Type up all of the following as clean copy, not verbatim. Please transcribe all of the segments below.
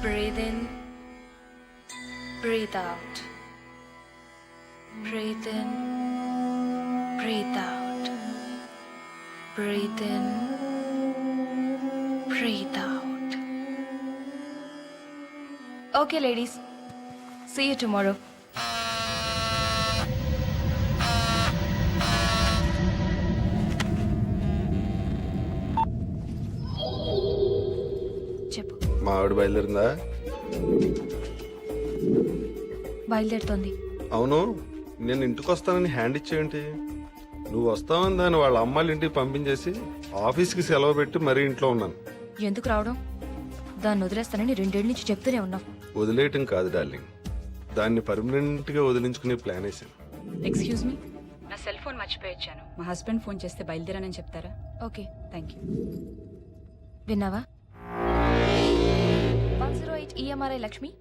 Breathe in, breathe out. Breathe in, breathe out. Breathe in, breathe out. Okay, ladies. See you tomorrow. చెప్పు. మా ఆవిడ బయలుదేరిందా? బయలుదేరుతోంది. అవును, నేను ఇంటికి వస్తానని హ్యాండ్ ఇచ్చేయంటి. నువ్వు వస్తావని దాన్ని వాళ్ళ అమ్మాయిల ఇంటికి పంపించేసి ఆఫీస్కి సెలవు పెట్టి మరీ ఇంట్లో ఉన్నాను. ఎందుకు రావడం? దాన్ని వదిలేస్తానని 2 ఏళ్ళ నుంచి చెప్తూనే ఉన్నావు. వదిలేయటం కాదు డార్లింగ్, దాన్ని పర్మనెంట్ గా వదిలించుకునే ప్లాన్ వేసాను. ఎక్స్క్యూజ్ మీ, నా సెల్ ఫోన్ మర్చిపోయొచ్చాను. మా హస్బెండ్ ఫోన్ చేస్తే బయలుదేరానని చెప్తారా? Okay, thank you. విన్నావా? 108 EMRI లక్ష్మి.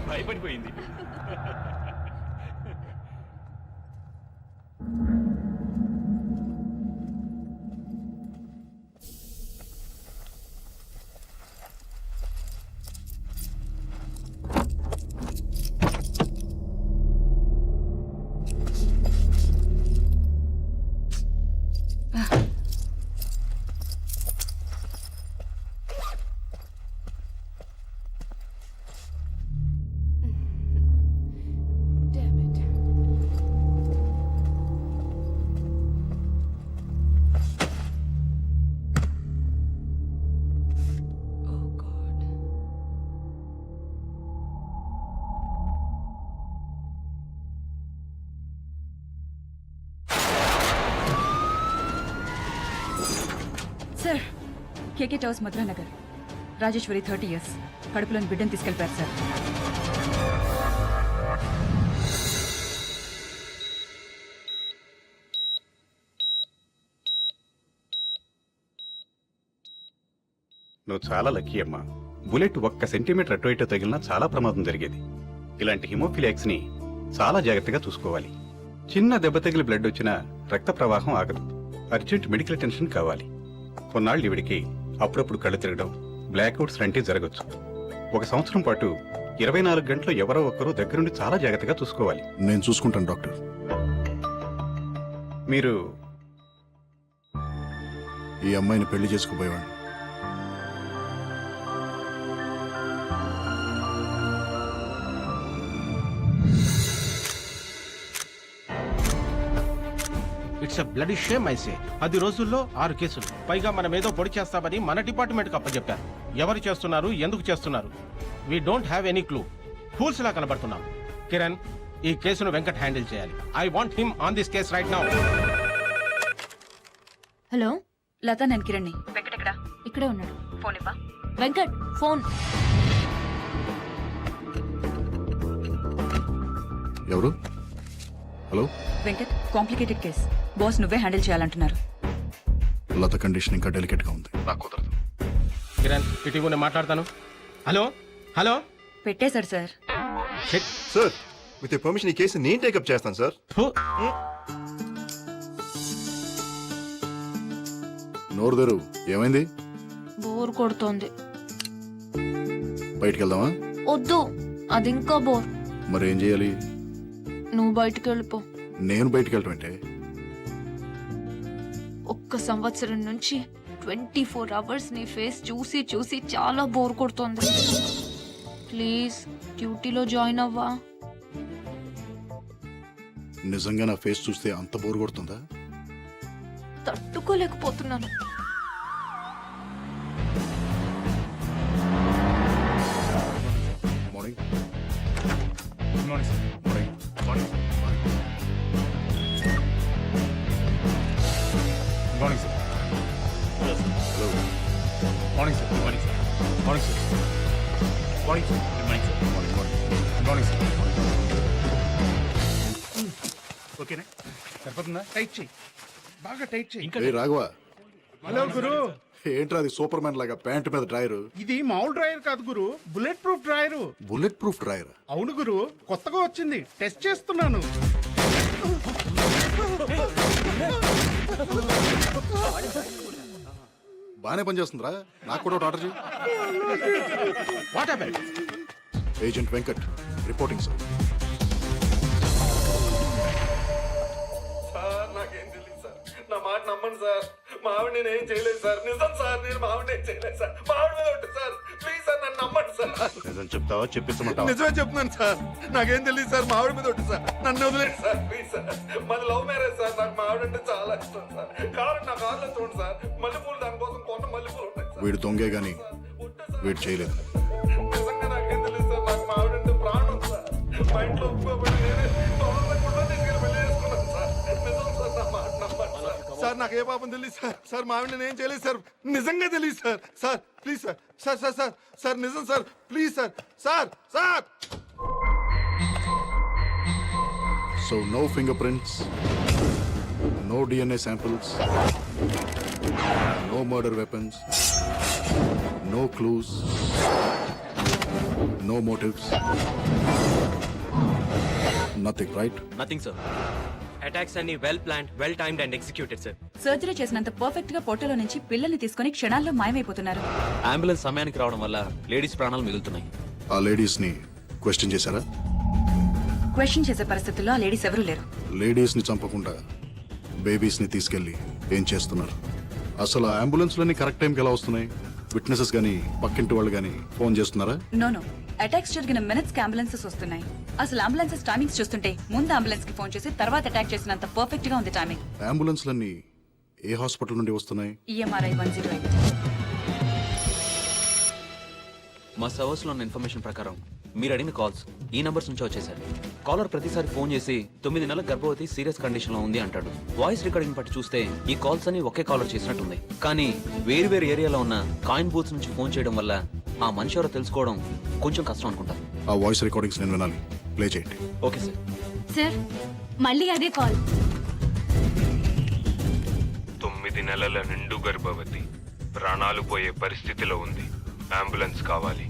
భయపడిపోయింది. సార్ కేకే టవర్స్ మధురా నగర్ రాజేశ్వరి 30 years కడుపులోని బిడ్డను తీసుకెళ్ళిపోయారు సార్. నువ్వు చాలా లక్కీ అమ్మా. బుల్లెట్ 1 సెంటీమీటర్ అటు ఇటు తగిలినా చాలా ప్రమాదం జరిగేది. ఇలాంటి హిమోఫిలియాక్స్ ని చాలా జాగ్రత్తగా చూసుకోవాలి. చిన్న దెబ్బ తగిలి బ్లడ్ వచ్చినా రక్త ప్రవాహం ఆగదు. అర్జెంట్ మెడికల్ అటెన్షన్ కావాలి. కొన్నాళ్ళు ఇవిడికి అప్పుడప్పుడు కళ్ళు తిరగడం, బ్లాక్అవుట్స్ లాంటివి జరగచ్చు. 1 సంవత్సరం పాటు 24 గంటలు ఎవరో ఒకరు దగ్గరుండి చాలా జాగ్రత్తగా చూసుకోవాలి. నేను చూసుకుంటాను డాక్టర్. మీరు ఈ అమ్మాయిని పెళ్లి చేసుకుపోయేవాడిని. It's a bloody shame I say. 10 రోజుల్లో 6 కేసులు, పైగా మనం ఏదో పొడి చేస్తామని మన డిపార్ట్మెంట్ కి అప్పచెప్పారు. ఎవరు చేస్తున్నారు, ఎందుకు చేస్తున్నారు? We don't have any clue. Fools లా కనబడుతున్నాం. కిరణ్, ఈ కేసును వెంకట్ హ్యాండిల్ చేయాలి. I want him on this case right now. Hello, Lata, నేను కిరణ్ని. వెంకట్ ఎక్కడా? ఇక్కడే ఉన్నాడు. ఫోన్ ఇవ్వా. వెంకట్ ఫోన్. ఎవరు? Hello, Venkat, complicated case. Boss నువ్వే హ్యాండిల్ చేయాలంటున్నారు. లత కండిషన్ ఇంకా డెలికేట్ గా ఉంది, నాకు కుదరదు. కిరణ్, ఇటు నేను మాట్లాడతాను. Hello hello. పెట్టేశారు sir. Shit. Sir, with permission ఈ కేసు నేను టేకప్ చేస్తాను సార్. ఫు. నోరు తెరు. ఏమైంది? బోర్ కొడుతోంది. బయటికి వెళ్దామా? వద్దు, అది ఇంకా బోర్. మరి ఏం చేయాలి? నువ్వు బయటికి వెళ్ళిపో. నేను బయటికి వెళ్ళటం అంటే? 1 సంవత్సరం నుంచి 24 hours నీ ఫేస్ చూసి చూసి చాలా బోర్ కొడుతోంది. ప్లీజ్ డ్యూటీలో జాయిన్ అవ్వా. నిజంగా నా ఫేస్ చూస్తే అంత బోర్ కొడుతుందా? తట్టుకోలేకపోతున్నాను. Morning. Good morning sir. Morning. Morning. Good morning sir. Hello. Morning sir. Good morning sir. Morning sir. Morning sir. Good morning sir. Morning. Morning. Good morning sir. ఓకేనా? సరిపోతుందా? టైట్ చేయి, బాగా టైట్ చేయి. ఏ Raghava, hello గురు, ఏంట్రా అది సూపర్ మ్యాన్ లాగా pant మీద డ్రాయర్? ఇది మామూలు డ్రైవర్ కాదు గురు, bullet proof driver. Bullet proof drawer? అవును గురు, కొత్తగా వచ్చింది, టెస్ట్ చేస్తున్నాను. బానే పనిచేస్తుందిరా. నాకు కూడా ఒకటి ఆర్డర్ చేయి. What happened? Agent Venkat reporting sir. Sir నాకేం తెలియదు సార్, నా మాట నమ్మండి సార్. మా ఆవిడ నేను ఏం చేయలేదు సార్. నిజం సార్, నేను మా ఆవిడ ఏం చేయలేదు సార్. మా ఆవిడ మీద ఉంటుంది సార్. ప్లీజ్ సార్, నన్ను నమ్మండి సార్. నిజం చెప్తావా చెప్పిస్తామంటావా? నిజమే చెప్తున్నాను సార్, నాకేం తెలియదు సార్. మా ఆవిడ మీద ఉంటుంది సార్, నన్ను వదిలేండి సార్ ప్లీజ్ సార్. మాది లవ్ మ్యారేజ్ సార్. నాకు మా ఆవిడ అంటే చాలా ఇష్టం సార్. కారు నా కార్లో చూడండి సార్, మల్లెపూలు దానికోసం కొన్న మల్లెపూలు ఉంటాయి సార్. వీడు దొంగే గాని వీడు చేయలేదు. నిజంగా నాకేం తెలియదు సార్. నాకు మా ఆవిడ అంటే ప్రాణం సార్. మా ఇంట్లో ఒప్పుకోబడి నేనే తొందరగా తీసుకెళ్ళి పెళ్లి చేసుకున్నాను సార్. నిజం సార్, నా మాట నమ్మండి సార్. సార్ నాకు ఏ పాపం తెలియదు సార్. సార్ మా ఆవిడ నేను ఏం చేయలేదు సార్. నిజంగా తెలియదు sir. Sir please sir. Sir sir sir sir నిజం sir. Please sir. Sir sir. So no fingerprints, no DNA samples, no murder weapons, no clues, no motives, nothing, right? Nothing, sir. Attacks అన్ని well planned, well timed and executed, sir. Surgery చేసినంత perfect గా పొట్టలో నుంచి పిల్లల్ని తీసుకొని క్షణాల్లో మాయమైపోతున్నారు. Ambulance సమయానికి రావడం వల్ల లేడీస్ ప్రాణాలు మిగులుతున్నాయి. ఆ లేడీస్ ని క్వశ్చన్ చేశారా? క్వశ్చన్ చేసే పరిస్థితుల్లో ఆ లేడీస్ ఎవరూ లేరు. లేడీస్ ని చంపకుండా బేబీస్ ని తీసుకెళ్లి ఏం చేస్తున్నారు? అసలు ఆ అంబులెన్స్ లన్నీ కరెక్ట్ టైంకి ఎలా వస్తున్నాయి? విట్నెసెస్ గానీ పక్కింటి వాళ్ళు గానీ ఫోన్ చేస్తున్నారా? నో అటాక్స్ జరిగిన మినిట్స్ కి అంబులెన్సెస్ వస్తున్నాయి. అసలు అంబులెన్సెస్ టైమింగ్స్ చూస్తుంటే ముందు అంబులెన్స్ కి ఫోన్ చేసి తర్వాత అటాక్ చేసినంత పర్ఫెక్ట్ గా ఉంది టైమింగ్. అంబులెన్స్ లన్నీ ఏ హాస్పిటల్ నుండి వస్తున్నాయి? EMRI 108. మా సర్వర్స్ లో ఉన్న ఇన్ఫర్మేషన్ ప్రకారం మీరు అడిగిన కాల్స్ ఈ నంబర్స్ నుంచి వచ్చేసారు. కాలర్ ప్రతిసారి ఫోన్ చేసి 9 నెలల గర్భవతి సీరియస్ కండిషన్ లో ఉంది అంటాడు. వాయిస్ రికార్డింగ్ బట్టి చూస్తే ఈ కాల్స్ అని ఒకే కాలర్ చేసినట్టుంది. కానీ వేరు వేరు ఏరియాలో ఉన్న కాయిన్ బూత్స్ నుంచి ఫోన్ చేయడం వల్ల ఆ మనిషి ఎవరో తెలుసుకోవడం కొంచెం కష్టం అనుకుంటా. ఆ వాయిస్ రికార్డింగ్స్ నేను వినాలి. ప్లే చేయండి. Okay sir. సార్ మళ్ళీ అదే కాల్. 9 నెలల నిండు గర్భవతి ప్రాణాలు పోయే పరిస్థితిలో ఉంది. అంబులెన్స్ కావాలి.